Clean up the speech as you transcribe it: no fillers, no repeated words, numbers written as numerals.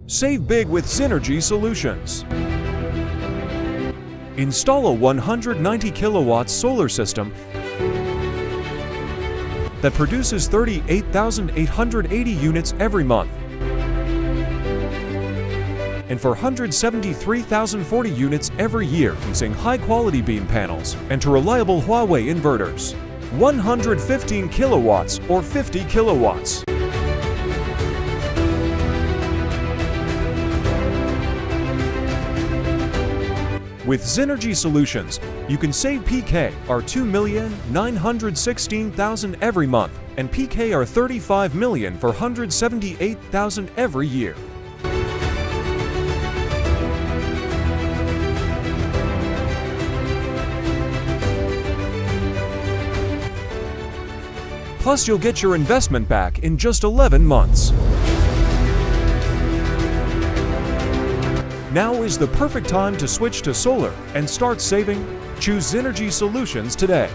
Save big with Zynergy Solutions. Install a 190 kilowatts solar system that produces 38,880 units every month, and 473,040 units every year using high-quality beam panels and to reliable Huawei inverters. 115 kilowatts or 50 kilowatts. With Zynergy Solutions, you can save PK are $2,916,000 every month and PK are $35,478,000 every year. Plus, you'll get your investment back in just 11 months. Now is the perfect time to switch to solar and start saving. Choose Zynergy Solutions today.